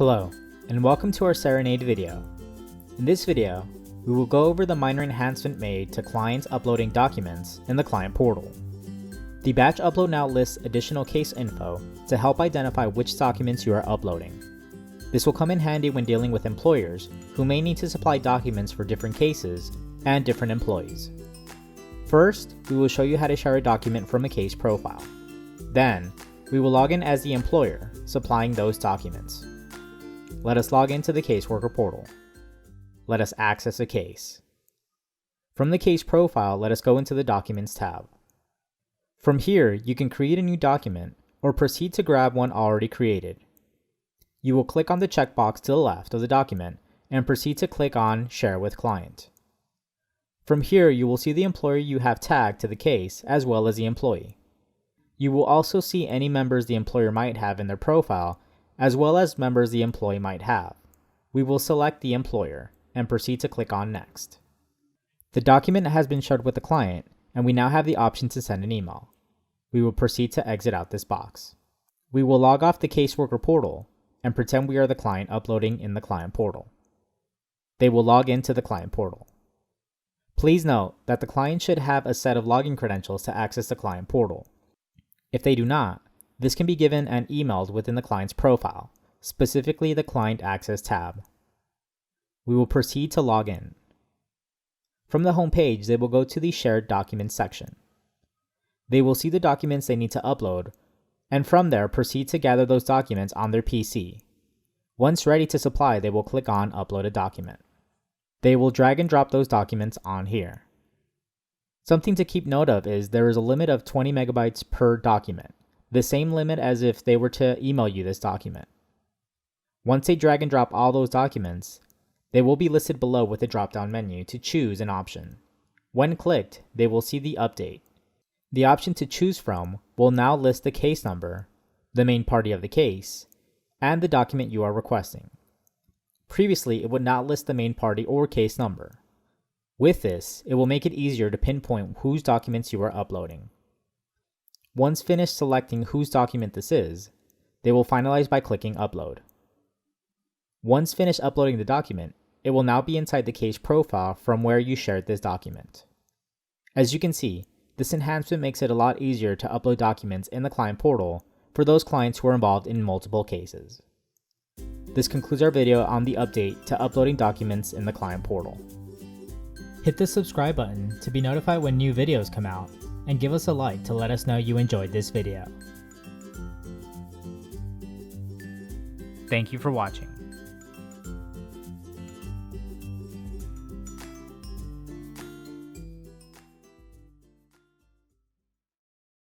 Hello, and welcome to our Cerenade video. In this video, we will go over the minor enhancement made to clients uploading documents in the client portal. The batch upload now lists additional case info to help identify which documents you are uploading. This will come in handy when dealing with employers who may need to supply documents for different cases and different employees. First, we will show you how to share a document from a case profile. Then, we will log in as the employer, supplying those documents. Let us log into the caseworker portal. Let us access a case. From the case profile, let us go into the Documents tab. From here, you can create a new document or proceed to grab one already created. You will click on the checkbox to the left of the document and proceed to click on Share with Client. From here, you will see the employer you have tagged to the case as well as the employee. You will also see any members the employer might have in their profile as well as members the employee might have. We will select the employer and proceed to click on Next. The document has been shared with the client and we now have the option to send an email. We will proceed to exit out this box. We will log off the caseworker portal and pretend we are the client uploading in the client portal. They will log into the client portal. Please note that the client should have a set of login credentials to access the client portal. If they do not, this can be given and emailed within the client's profile, specifically the Client Access tab. We will proceed to log in. From the home page, they will go to the Shared Documents section. They will see the documents they need to upload, and from there proceed to gather those documents on their PC. Once ready to supply, they will click on Upload a Document. They will drag and drop those documents on here. Something to keep note of is there is a limit of 20 megabytes per document, the same limit as if they were to email you this document. Once they drag and drop all those documents, they will be listed below with a drop-down menu to choose an option. When clicked, they will see the update. The option to choose from will now list the case number, the main party of the case, and the document you are requesting. Previously, it would not list the main party or case number. With this, it will make it easier to pinpoint whose documents you are uploading. Once finished selecting whose document this is, they will finalize by clicking Upload. Once finished uploading the document, it will now be inside the case profile from where you shared this document. As you can see, this enhancement makes it a lot easier to upload documents in the client portal for those clients who are involved in multiple cases. This concludes our video on the update to uploading documents in the client portal. Hit the subscribe button to be notified when new videos come out, and give us a like to let us know you enjoyed this video. Thank you for watching.